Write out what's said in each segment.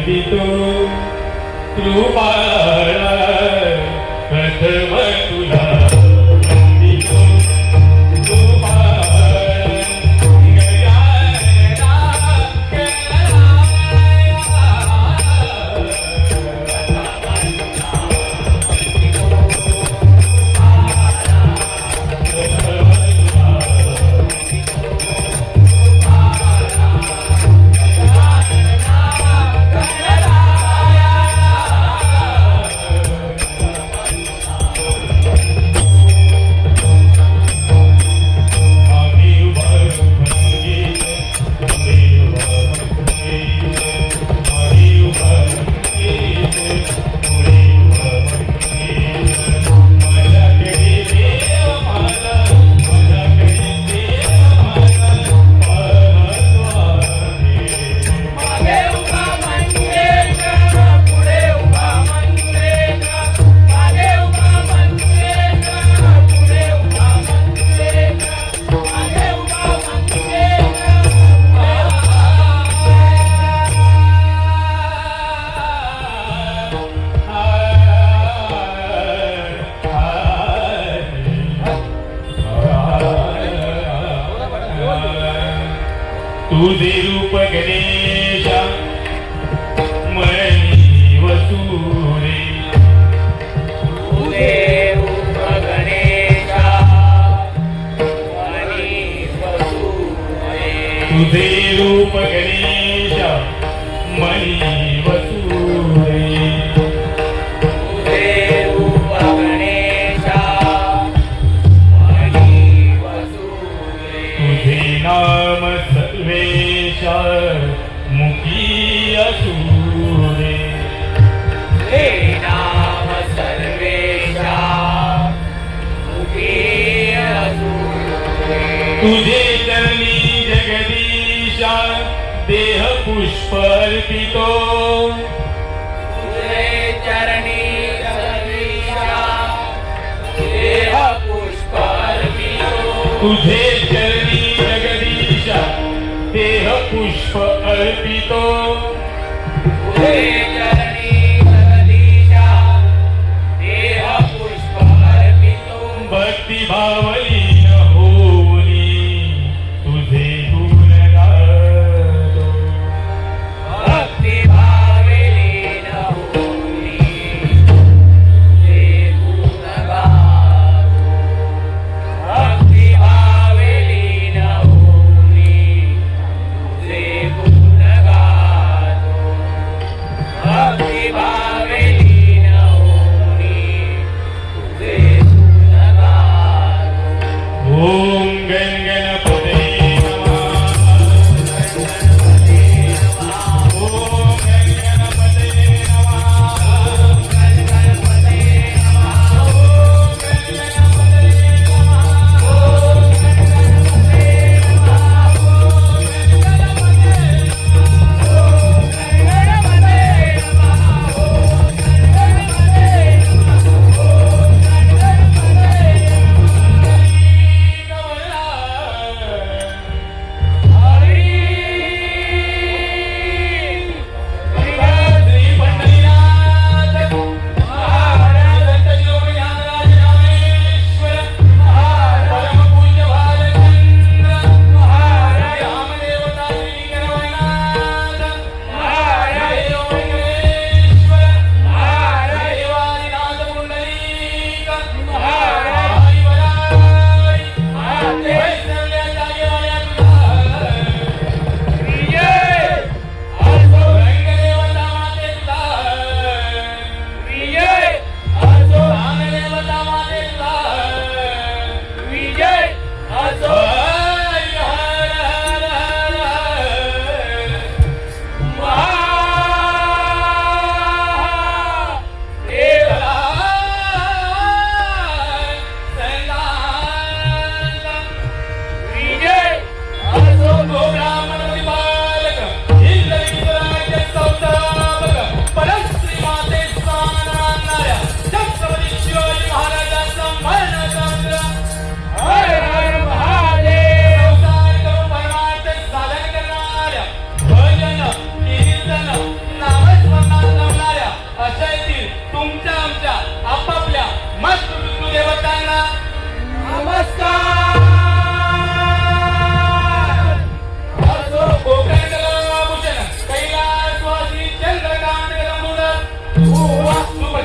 वंदितो कृपाळा प्रथम तुला वंदितो तुझे रूप गणेशा मणी वसुरे तुझे रूप गणेशा मणी वसुरे तुझे रूप गणेशा मणी वसुरे तुझे रूप गणेशा मणी वसुरे तुझे नाम सर्वेशा मुखी असुरे हे नाम सर्वेशा मुखी असुरे तुझे चरणी जगदीशा देह पुष्प अर्पितो तुझे चरणी सर्वेशा देह पुष्प अर्पितो तुझे चरणी जगदीशा देह पुष्प अर्पितो तुझे चरणी जगदीशा देह पुष्प अर्पितो भक्ती भावलीन होनी तुझे गुण गातो भक्ती भावेलीन होनी तुझे गुण गातो भक्ती भावेलीन होनी तुझे गुण गातो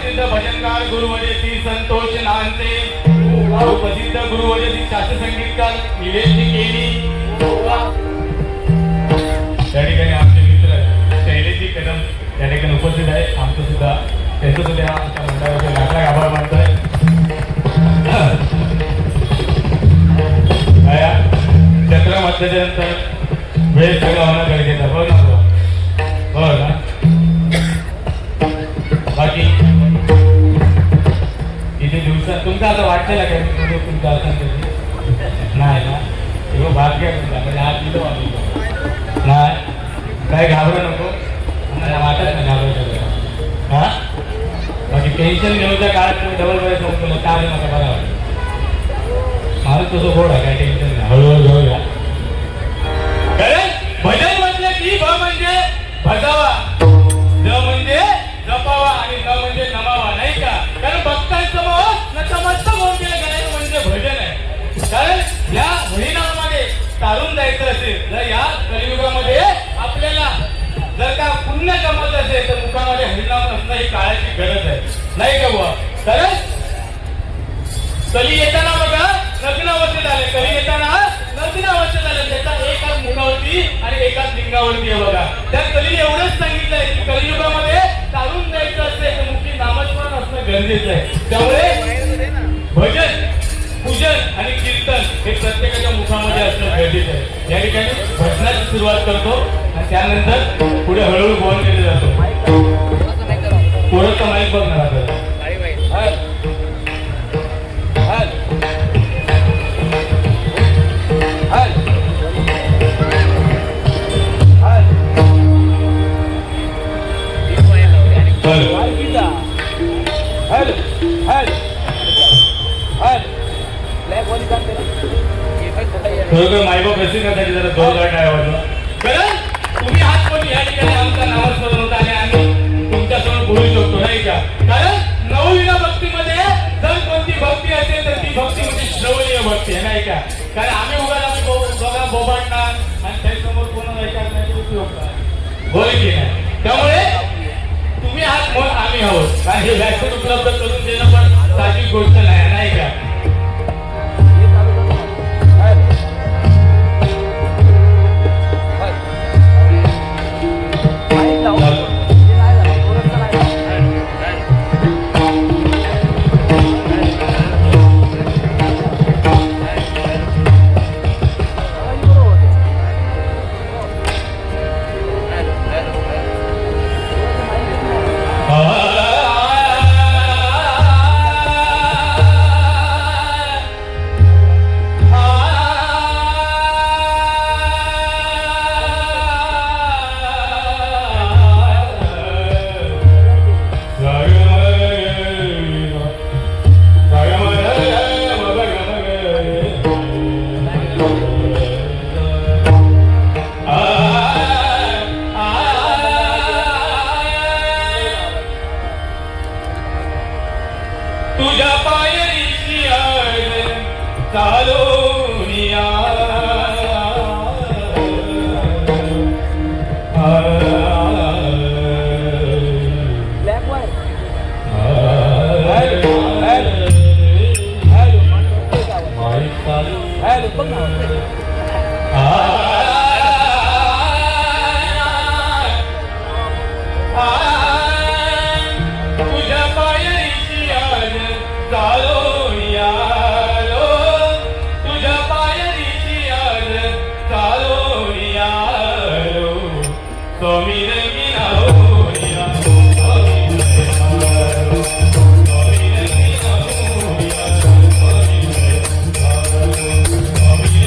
प्रसिद्ध भजनकार गुरुवर्य श्री संतोष नानसे, प्रसिद्ध गुरुवर्य श्री शास्त्रीय संगीतकार निलेश केली, त्या ठिकाणी आमचे मित्र शैलेजी कदम त्या ठिकाणी उपस्थित आहे. आमचं सुद्धा त्यांचं सुद्धा आमच्या मंडळाचे लाखा आभार मानतोय. जत्रा मध्याच्या नंतर वेळ सगळं होणं गरजेचं आहे. बघ ना बघ ना. बाकी किती दिवसात तुमचं आता वाटलेलं काय तुमचं असं नाही ना तेव्हा भाग्य तुमचा म्हणजे आज दिलो आम्ही नाही काय घाबरू नको मला वाटत नाही घाबरायचं हा. बाकी टेन्शन घेऊच्या काळात तुम्ही डबल वेळ संपलं काय नका बघा मला तसं गोड आहे काय टेन्शन नाही हळूहळू घेऊया. भजन म्हटलं की भ म्हणजे भजावा, ज म्हणजे जपावा आणि न म्हणजे नमावा नाही का. कारण भक्तांसमोर नतमस्तक होऊन गेलं करायचं म्हणजे भजन आहे. कारण या हरिनामामध्ये तारून जायचं असेल जर या कलियुगामध्ये आपल्याला जर का पुण्य जमत असेल तर मुखामध्ये हरिनाम असणं ही काळाची गरज आहे नाही का बुवा. कारण कली येताना बघा नग्न अवस्थेत आले, कली येताना नग्न अवस्थेत आले, त्याचा एकाच मुखावरती आणि एकाच लिंगावरती आहे बघा. त्या कलीने एवढंच सांगितलंय की कलियुगामध्ये तारून जायचं असेल तर मुखी नामस्मरण असणं गरजेचं आहे. त्यामुळे भजन पूजन आणि कीर्तन हे प्रत्येकाच्या मुखामध्ये असणं गरजेचं आहे. या ठिकाणी भजनाची सुरुवात करतो आणि त्यानंतर पुढे हळूहळू बोल केले जातो. थोडंसं माईक बघणार आपल्याला. खरोखर मायबाप रसिक करण्यासाठी जरा जोरदार टाळ्या वाजवा. कारण तुम्ही हात कोणी या ठिकाणी आमचा नामस्मरण होता आणि आम्ही तुमच्यासमोर बोलू शकतो नाही का. कारण नवविना भक्तीमध्ये जर कोणती भक्ती असेल तर ती भक्ती म्हणजे श्रवणीय भक्ती आहे नाही का. कारण आम्ही उगाच आम्ही बघा बोबाटणार आणि त्याच्यासमोर कोणाला ऐकत नाही उपयोग काय होय की नाही. त्यामुळे तुम्ही हात म्हणून आम्ही आहोत. कारण हे व्यासपीठ उपलब्ध करून देणं पण साहजिक गोष्ट नाही का. तुझ्या पायरीची चालोनिया तुझ्या पायरीची चालो यालो, तुझ्या पायरीची आज चालो यालो, स्वामी रंगीना होया, स्वामी रंगीना होया, स्वामी रंगीना होया, स्वामी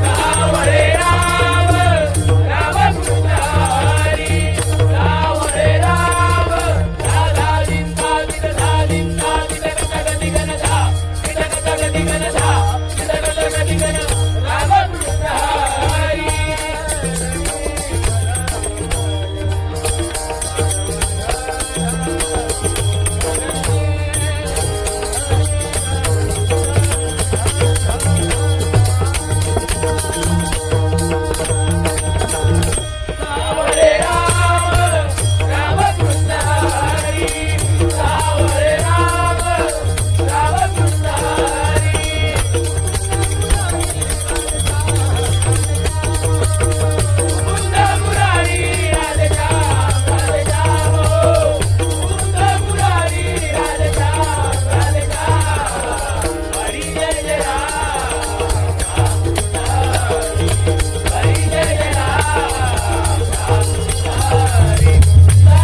राम रे राम राम कृष्ण हरी राम रे राम राधा लिंगा विदा लिंगा विदा कगदी गणधा विदा कगदी गणधा विदा कगदी गण राम कृष्ण हरी राम रे राम राम कृष्ण हरी राम रे राम राम कृष्ण हरी मुकुंद मुरारी राधे श्याम हो मुकुंद मुरारी राधे श्याम हरी जय जय राम हरी जय जय राम हरी हरी हरी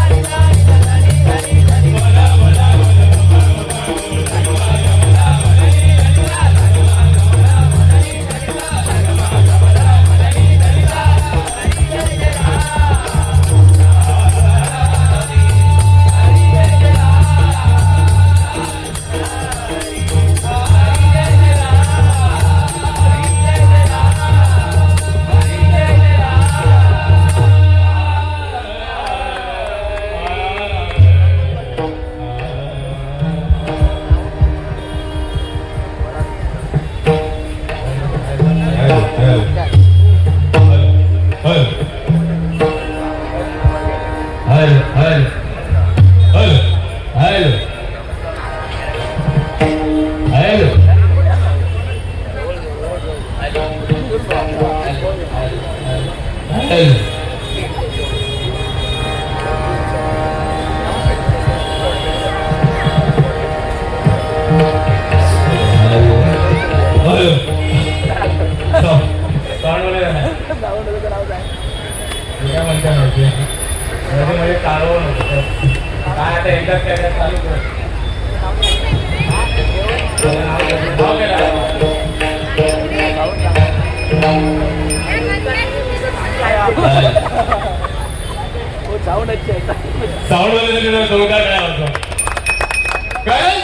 हरी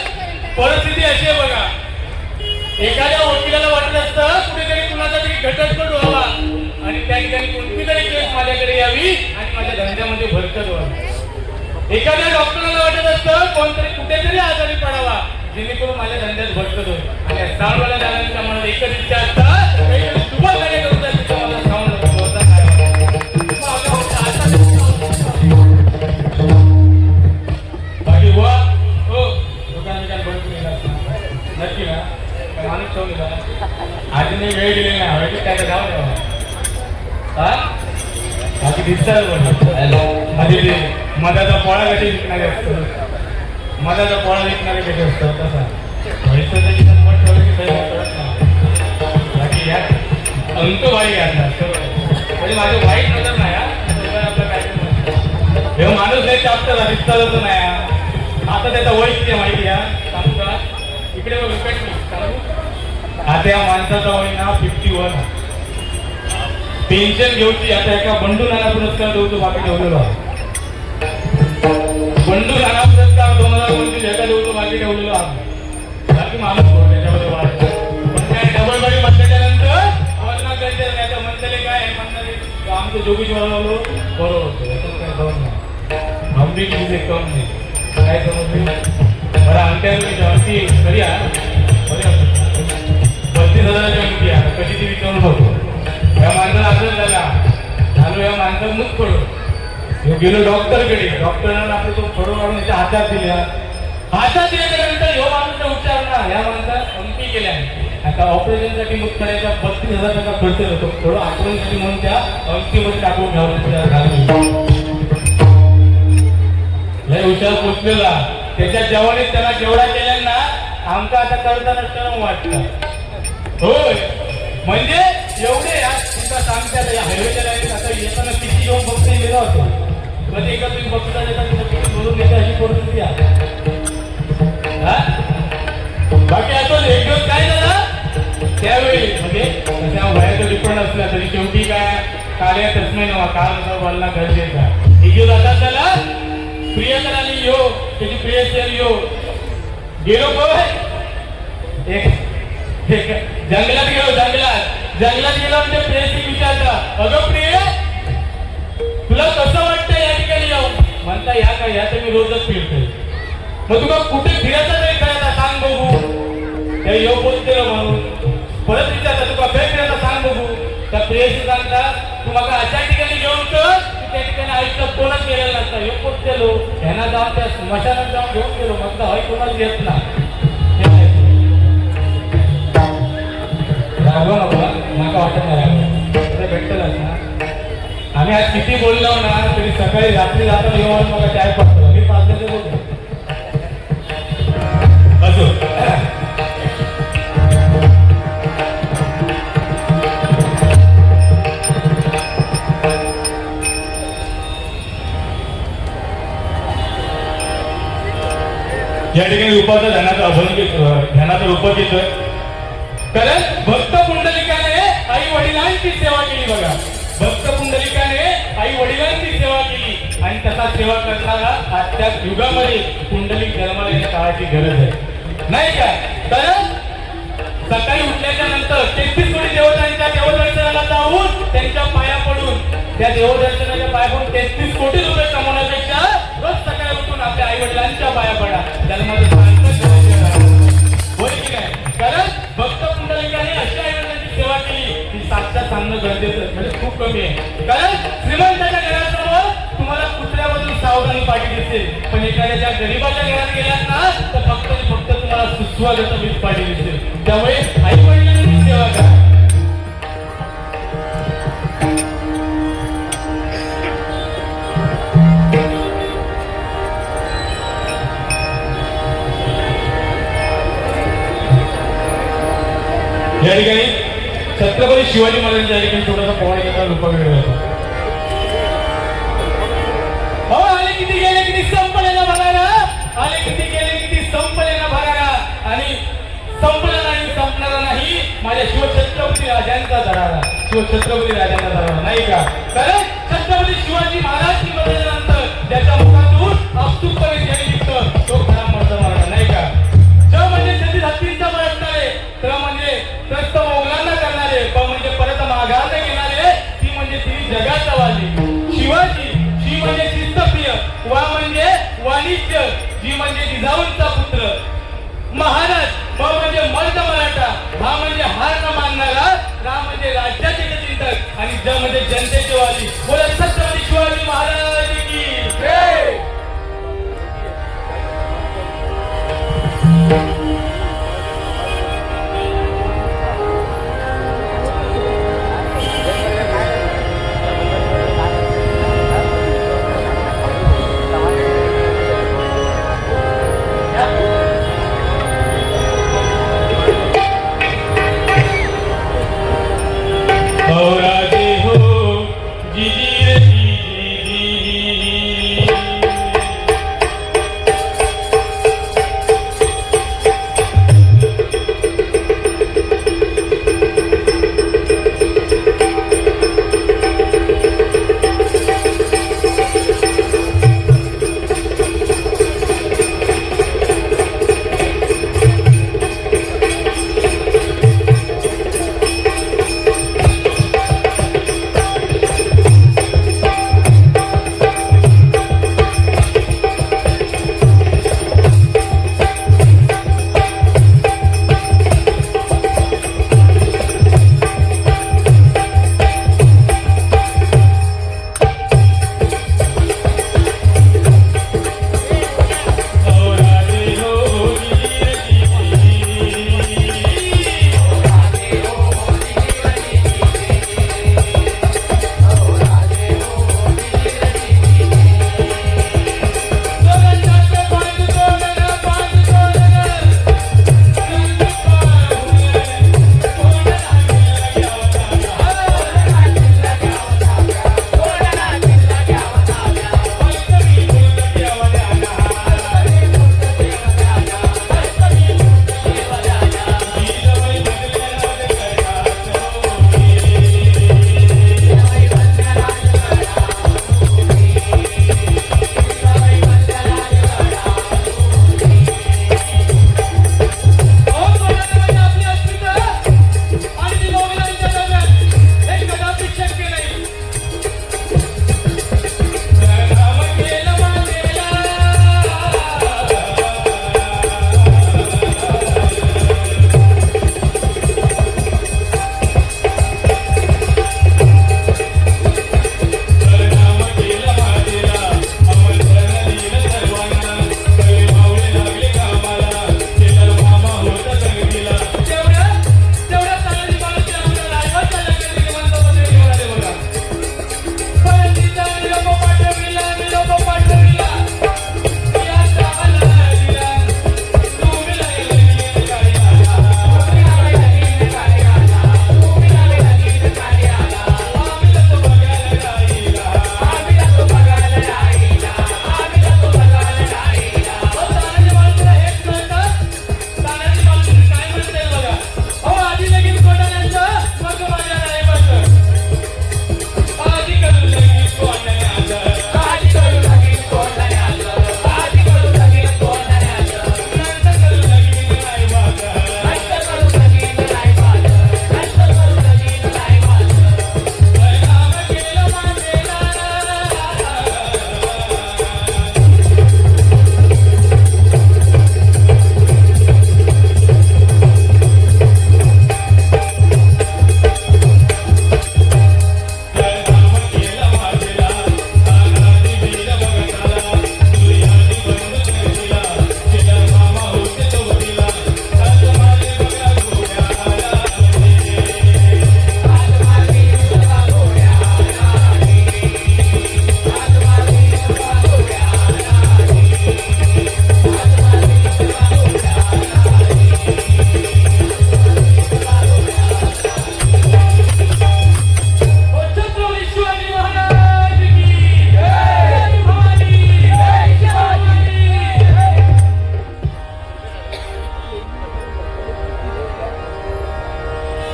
परिस्थिती अशी आहे बघा, एखाद्या वकिलाला वाटत असतं कुठेतरी कुणाचा तरी घटस्फोट व्हावा आणि त्या ठिकाणी कोणती तरी केस माझ्याकडे यावी आणि माझ्या धंद्यामध्ये भरकत व्हावी. एखाद्या डॉक्टराला वाटत असतं कोणतरी कुठेतरी आजारी पडावा जेणेकरून माझ्या धंद्यात भरकत होईल. आणि सावळवाल्या दादांच्या मनात एकच इच्छा असतात, काहीतरी शुभ कार्य करून जायचं मला सावळ बाकी बुवा हो दुकान बंद केलेला नक्की ना माणूस ठेवलेला आधी नाही वेळ दिली ना हवे त्याचं गाव ठेवा बाकी दिसतात आधी ते मधाचा पोळा कधी विकणारे असतो, मधाचा पोळा विकणारे कधी असतो तसा पैसे मत ठेवलं की पैसे कळत नाही. बाकी यात अंक वाईट असतात म्हणजे माझं वाईट नजर नाही आपलं काय हे माणूस नाही चापतात दिसतात नाही. आता त्याचा वय किती माहिती आहे सांगू का? इकडे बघ सांगू आता या माणसाचा वय ना 51. पेन्शन घेऊची आता एका बंडू नाना पुरस्कार देऊ बाकी ठेवलेलो बंडू नाना पुरस्कार 2025 एका देऊ बाकी ठेवलेलो बाकी माणूस त्याच्यामध्ये वाढ पण काय डबल बडी म्हटल्याच्या नंतर वजना करायचं नाही तर म्हणताले काय म्हणणारे आमचं जोगेश्वराला बरोबर होतं याच्यात काय जाऊन नाही आमची किती कम नाही काय समजली बरं आमच्या अंगठी खरी आहे 32,000ची अंगठी आहे कशी ती विचारून बघतो. या माणसाला असंच झालो या माणसाला मुख पडो गेलो डॉक्टरकडे डॉक्टरांना आपलं तो फडो काढून त्याच्या हातात दिल्या दिल्याच्या नंतर ह्यो माणूसचा उपचार ना ह्या माणसात अंगठी केल्या आता ऑपरेशनसाठी मुख पडायचा 32,000 टका खर्च होतो थोडं ऑपरेशनसाठी म्हणून त्या अंगठीमध्ये टाकून घ्यावं लय हुशार पोचलेला त्याच्या जवानीत त्याला जेवढा केल्यांना आमका आता करताना शरम वाटतं होय म्हणजे एवढे तुमचा सांगता या हायवेच्या लाईन आता येताना किती घेऊन फक्त गेला होतो कधी एका तुम्ही बघता देता तिथं किती बोलून घेता अशी परिस्थिती आहे. बाकी आता पण एक दिवस काय झालं त्यावेळी म्हणजे त्या वयाचं डिपेंड असला तरी शेवटी काय काल्या तस्मै नवा काळ बोलणं गरजेचा एक दिवस आता झाला प्रियकराली यो त्याची प्रियसी यो गेलो काय एक जंगलात गेलो जंगलात गेलो म्हणजे प्रियसी विचारता अगं प्रिय तुला कसं वाटतं या ठिकाणी येऊन म्हणता या काय या तर मी रोजच फिरतोय मग तुला कुठे फिरायचं नाही करायचा सांग बघू त्या योग बोलते म्हणून परत विचारता तुला काय फिरायचा सांग बघू त्या प्रियशी सांगता तू मला अशा ठिकाणी घेऊन कर की त्या ठिकाणी आयुष्यात कोणच गेलेलं नसतं योग बोलत गेलो ह्यांना जाऊन त्या स्मशानात जाऊन घेऊन गेलो म्हणता हय कोणाच घेत ना रागव नको नका वाटत नाही भेटतलच ना आम्ही आज किती बोललो ना तरी सकाळी रात्री जाताना येऊन मला चाय पडतो मी 5 मिनिटं बोलतो असो या ठिकाणी उपाचा ध्यानाचा अभंग ध्यानाचा रूप घेतोय कारण भक्त पुंडलिकाने आई वडिलांची सेवा केली बघा भक्त पुंडलिकाने आई वडिलांची सेवा केली आणि तसा सेवा करणारा आजच्या युगामध्ये पुंडलिक जन्माला येण्या काळाची गरज आहे नाही काय कारण सकाळी उठल्याच्या नंतर 33 कोटी देवतांच्या देवदर्शनाला जाऊन त्यांच्या पाया पडून त्या देवदर्शनाच्या पाया पडून 33 कोटी रुपये कमवण्यापेक्षा रोज सकाळी उठून आपल्या आई वडिलांच्या पाया पडा होय की नाही कारण भक्त पुंडलिकाने अशा आई वडिलांची सेवा केली की साक्षात सांगणं गरजेचं म्हणजे खूप कमी आहे कारण श्रीमंताच्या घरासमोर तुम्हाला कुत्र्यामधून सावधानी पाठी दिसेल पण एखाद्या गरीबाच्या घरात गेलात ना तर फक्त तुम्हाला सुस्वागत वीज पाठी दिसेल त्यामुळे आई वडिलांची सेवा करा या ठिकाणी छत्रपती शिवाजी महाराजांच्या ठिकाणी थोडासा पोवाडा घेता रूप वेगळा हो आले किती गेले किती संपले ना भरायला आले किती गेले किती संपले ना भरायला आणि संपला नाही संपणारा नाही माझ्या शिवछत्रपती राजांचा दरारा शिवछत्रपती राजांचा दरारा नाही का कारण छत्रपती शिवाजी महाराज निवडल्यानंतर त्याच्या मुखातून अपसूकपणे जे निघतं तो खरा मर्द मराठा नाही का ज म्हणजे सती हत्तींचा बळकणारे तर म्हणजे त्रस्त मोगलांना करणारे प म्हणजे परत माघार घेणारे ती म्हणजे ती जगाचा वाली शिवाजी शी म्हणजे शिस्तप्रिय वा म्हणजे वाणिज्य जी म्हणजे जिजाऊंचा पुत्र महाराज ब म्हणजे मर्द मराठा हा म्हणजे हार न मानणारा रा म्हणजे राज्याचे चिंतक आणि ज म्हणजे जनतेचे वाली बोला छत्रपती शिवाजी महाराज की जय राधे हो जी जी रे जी जी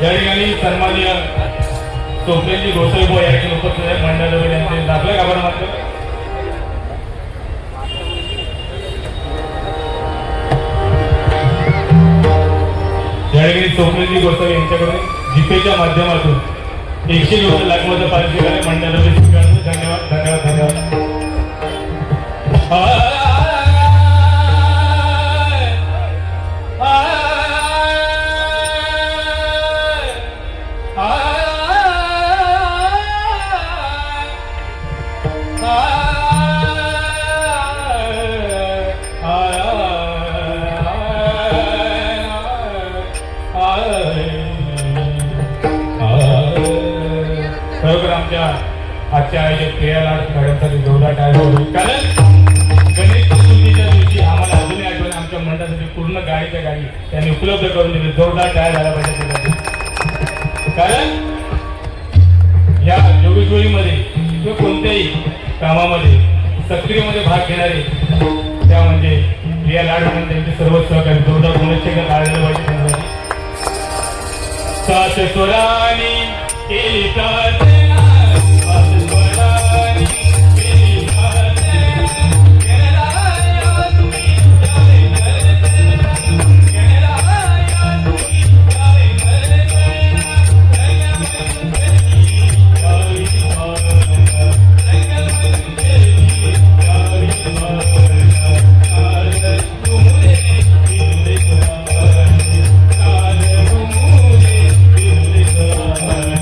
या ठिकाणी सन्माननीय सोपेंजी गोसाईबो या ठिकाणी उपस्थित आहेत. मंडळ यांचे दाखले आभार मानतो. या ठिकाणी सोपेंजी गोसाई यांच्याकडून जीपेच्या माध्यमातून 100 लाखमध्ये पारितोषिक आहे. मंडळाचे धन्यवाद धन्यवाद धन्यवाद. खरोखर आमच्या आजच्या आयोजक प्रियाला मॅडमसाठी जोरदार टाळ्या होईल. कारण गणेश चतुर्थीच्या दिवशी आम्हाला अजूनही आठवण आमच्या मंडळासाठी पूर्ण गाडीच्या गाडी त्यांनी उपलब्ध करून दिली. जोरदार टाळ्या झाला पाहिजे त्यासाठी. कारण या योगेश्वरीमध्ये किंवा कोणत्याही कामामध्ये सक्रियमध्ये भाग घेणारे त्या म्हणजे प्रिया लाड म्हणून त्यांचे सर्व सहकारी जोरदार गुणशेखर काढलेलं पाहिजे त्यांच्यासाठी. सात स्वरानी केली प्रार्थना, सात स्वरानी केली प्रार्थना, गणराया तुम्ही जावे नरसेना, गणराया तुम्ही जावे नरसेना, रंगमंगली जावी मारना, रंगमंगली जावी मारना, नारद तुमुरे बिरुले कराने, नारद तुमुरे बिरुले कराने,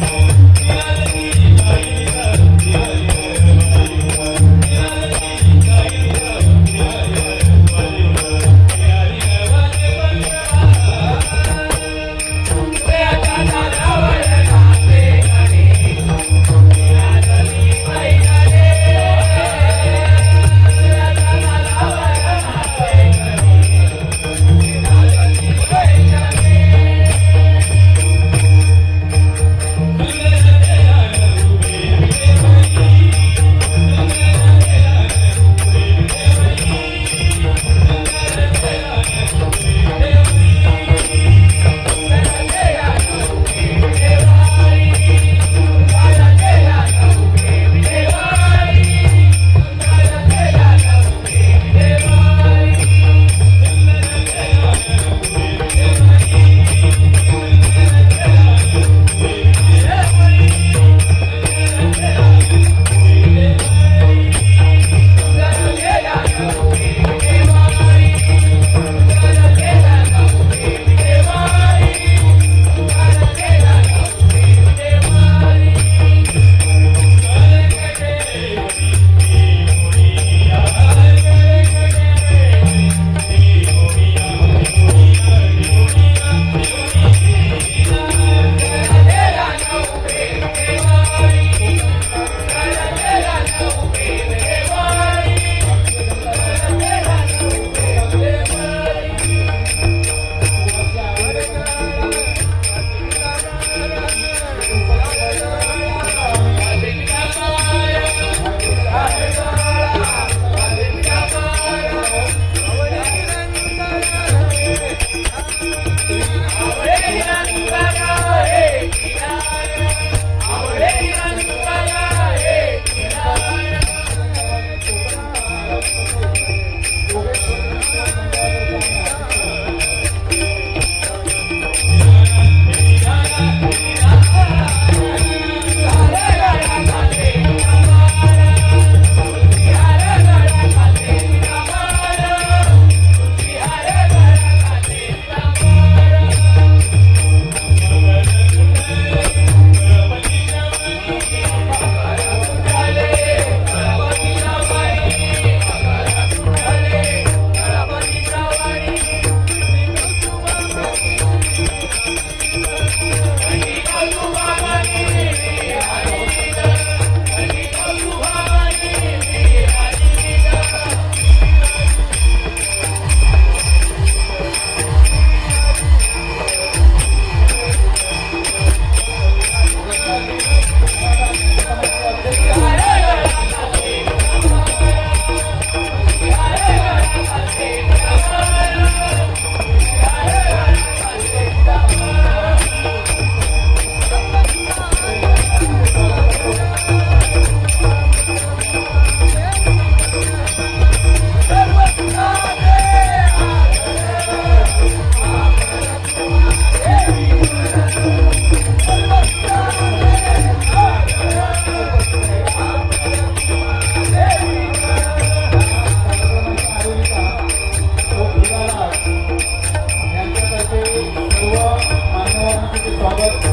स्वागत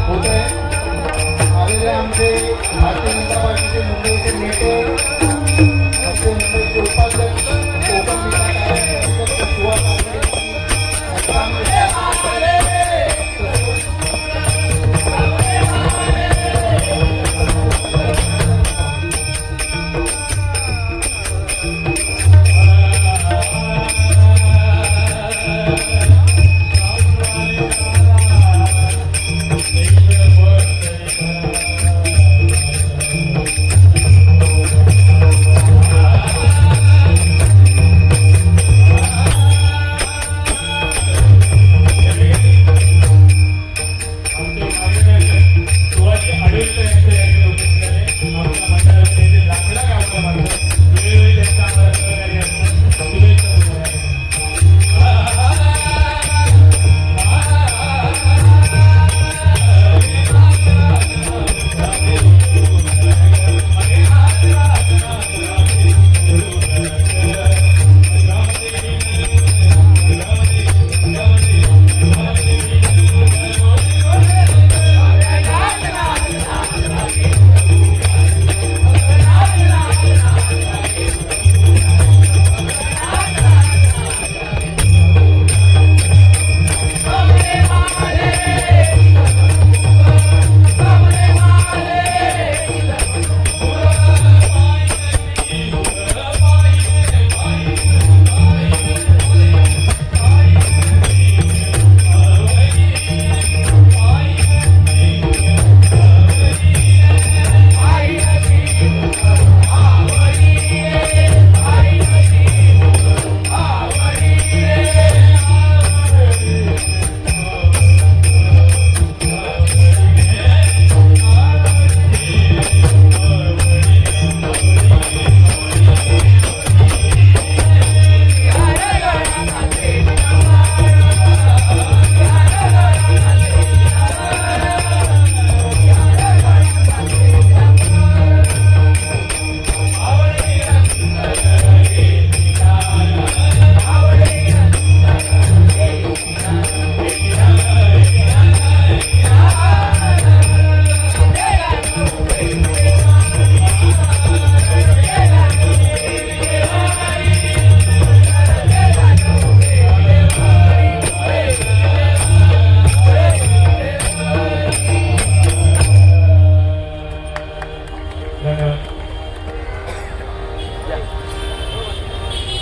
होत आहे. आलेले आमचे भारतीय जनता पार्टीचे मुंबईचे नेते, आमचे मुंबईचे उपाध्यक्ष, कोकण विकास आयोगाचे सुहास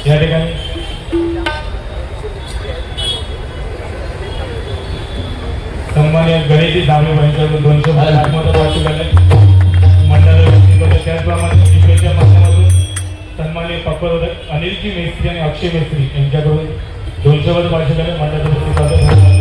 या ठिकाणी सन्मान्य गणेश दामले यांच्याकडून 200 आत्महत्या वाटू झाले मंडळाच्या वतीने. त्याचप्रमाणे शिक्षेच्या माध्यमातून सन्मान्य पप्परोधक अनिलजी मेस्त्री आणि अक्षय मेस्त्री यांच्याकडून 200 वाटू झाले मंडळाच्या वतीने.